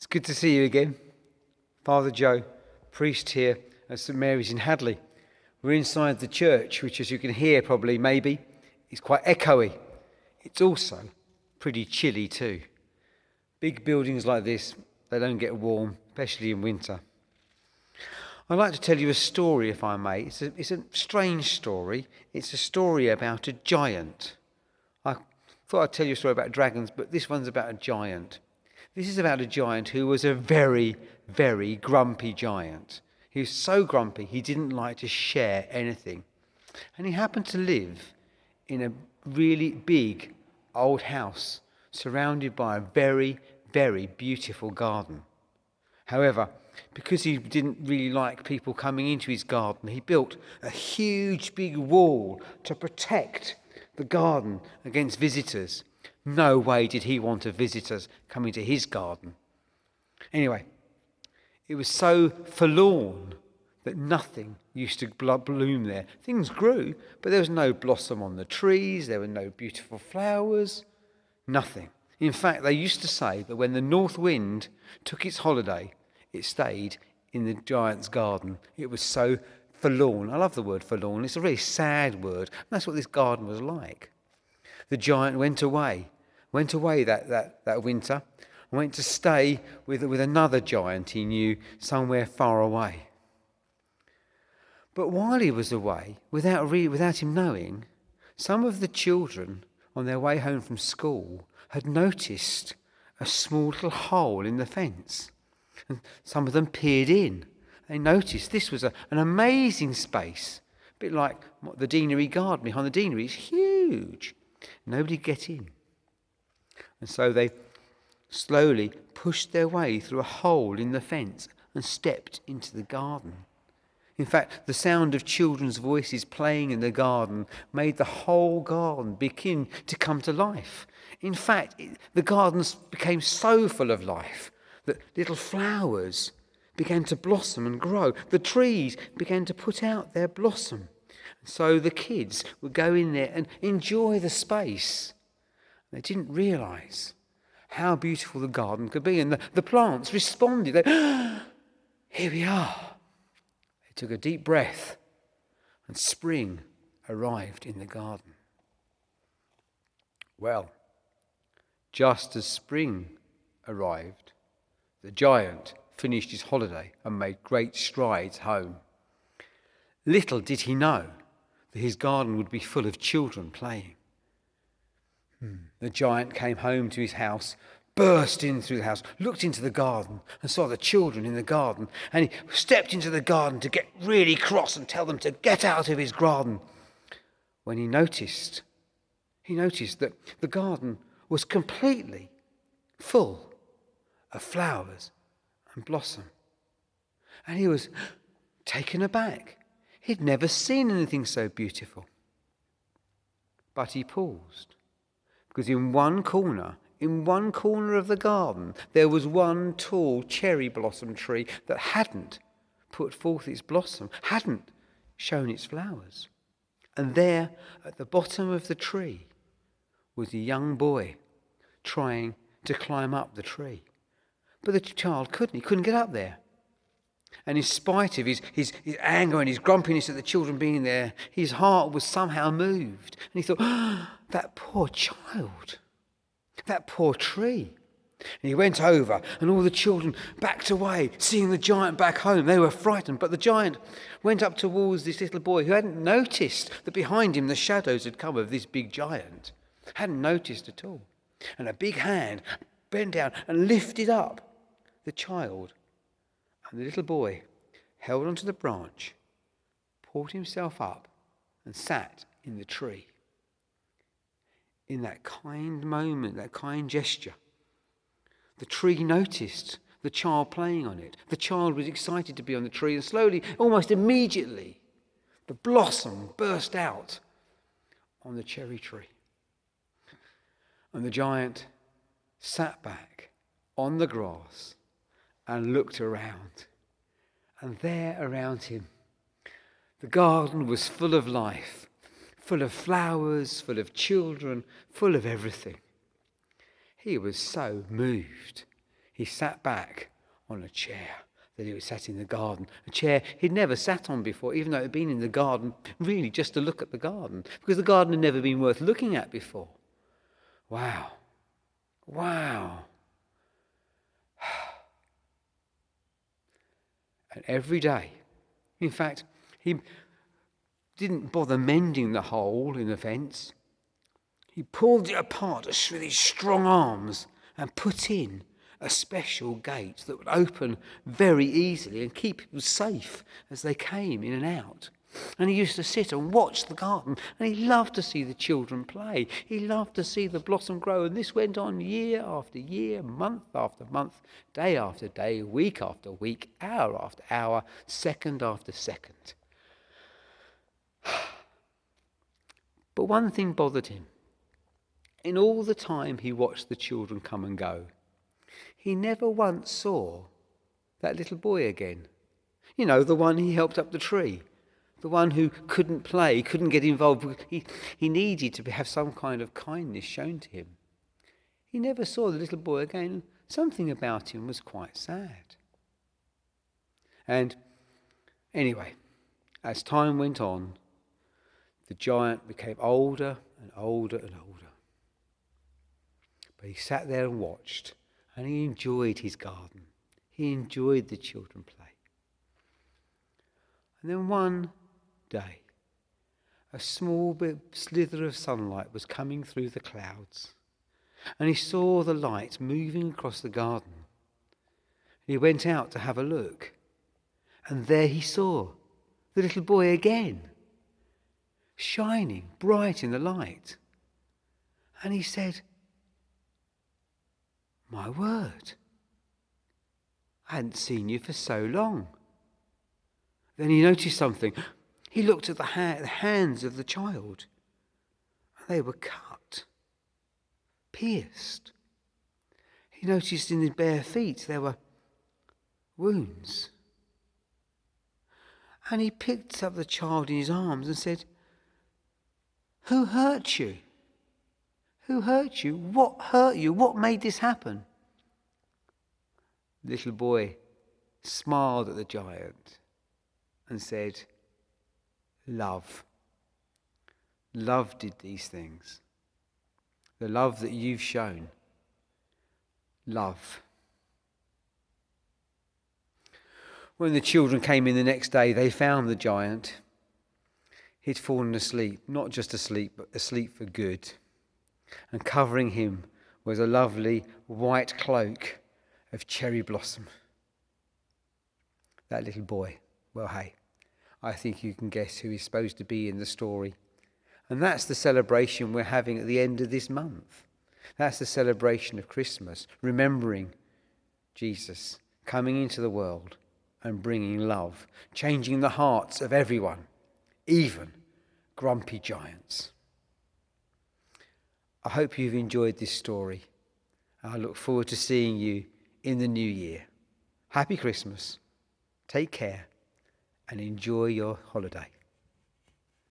good to see you again. Father Joe, priest here at St Mary's in Hadley. We're inside the church, which, as you can hear probably, maybe, is quite echoey. It's also pretty chilly too. Big buildings like this, they don't get warm, especially in winter. I'd like to tell you a story, if I may. It's a strange story. It's a story about a giant. I thought I'd tell you a story about dragons, but this one's about a giant. This is about a giant who was a very, very grumpy giant. He was so grumpy he didn't like to share anything. And he happened to live in a really big old house surrounded by a very, very beautiful garden. However, because he didn't really like people coming into his garden, he built a huge big wall to protect the garden against visitors. No way did he want visitors coming to his garden. Anyway, it was so forlorn that nothing used to bloom there. Things grew, but there was no blossom on the trees, there were no beautiful flowers, nothing. In fact, they used to say that when the north wind took its holiday, it stayed in the giant's garden. It was so forlorn. I love the word forlorn. It's a really sad word. And that's what this garden was like. The giant went away that winter, and went to stay with another giant he knew somewhere far away. But while he was away, without him knowing, some of the children on their way home from school had noticed a small little hole in the fence. And some of them peered in. They noticed this was an amazing space, a bit like the deanery garden behind the deanery. It's huge. Nobody get in. And so they slowly pushed their way through a hole in the fence and stepped into the garden. In fact, the sound of children's voices playing in the garden made the whole garden begin to come to life. In fact, the gardens became so full of life that little flowers began to blossom and grow. The trees began to put out their blossom. So the kids would go in there and enjoy the space. They didn't realise how beautiful the garden could be. And the plants responded. Here we are. They took a deep breath, and spring arrived in the garden. Well, just as spring arrived, the giant finished his holiday and made great strides home. Little did he know that his garden would be full of children playing. The giant came home to his house, burst in through the house, looked into the garden and saw the children in the garden, and he stepped into the garden to get really cross and tell them to get out of his garden. When he noticed that the garden was completely full of flowers and blossom. And he was taken aback. He'd never seen anything so beautiful. But he paused, because in one corner of the garden, there was one tall cherry blossom tree that hadn't put forth its blossom, hadn't shown its flowers. And there, at the bottom of the tree, was a young boy trying to climb up the tree. But the child couldn't get up there. And in spite of his anger and his grumpiness at the children being there, his heart was somehow moved. And he thought, that poor child, that poor tree. And he went over, and all the children backed away, seeing the giant back home. They were frightened, but the giant went up towards this little boy who hadn't noticed that behind him the shadows had come of this big giant. Hadn't noticed at all. And a big hand bent down and lifted up the child. And the little boy held onto the branch, pulled himself up, and sat in the tree. In that kind moment, that kind gesture, the tree noticed the child playing on it. The child was excited to be on the tree, and slowly, almost immediately, the blossom burst out on the cherry tree. And the giant sat back on the grass and looked around. And there around him, the garden was full of life, full of flowers, full of children, full of everything. He was so moved. he sat back on a chair that he was sat in the garden, a chair he'd never sat on before, even though he'd been in the garden really just to look at the garden, because the garden had never been worth looking at before. Wow. Wow. And every day, in fact, he didn't bother mending the hole in the fence. He pulled it apart with his strong arms and put in a special gate that would open very easily and keep people safe as they came in and out. And he used to sit and watch the garden, and he loved to see the children play. He loved to see the blossom grow, and this went on year after year, month after month, day after day, week after week, hour after hour, second after second. But one thing bothered him. In all the time he watched the children come and go, he never once saw that little boy again. You know, the one he helped up the tree. The one who couldn't play, couldn't get involved. He needed to have some kind of kindness shown to him. He never saw the little boy again. Something about him was quite sad. And anyway, as time went on, the giant became older and older and older. But he sat there and watched, and he enjoyed his garden. He enjoyed the children play. And then one day, a small slither of sunlight was coming through the clouds, and he saw the light moving across the garden. He went out to have a look, and there he saw the little boy again, shining bright in the light. And he said, "My word, I hadn't seen you for so long." Then he noticed something. He looked at the hands of the child. They were cut, pierced. He noticed in his bare feet there were wounds. And he picked up the child in his arms and said, "Who hurt you? Who hurt you? What hurt you? What made this happen?" The little boy smiled at the giant and said, "Love. Love did these things. The love that you've shown. Love." When the children came in the next day, they found the giant. He'd fallen asleep, not just asleep, but asleep for good. And covering him was a lovely white cloak of cherry blossom. That little boy, well, hey, I think you can guess who he's supposed to be in the story. And that's the celebration we're having at the end of this month. That's the celebration of Christmas, remembering Jesus coming into the world and bringing love, changing the hearts of everyone, even grumpy giants. I hope you've enjoyed this story. I look forward to seeing you in the new year. Happy Christmas. Take care and enjoy your holiday.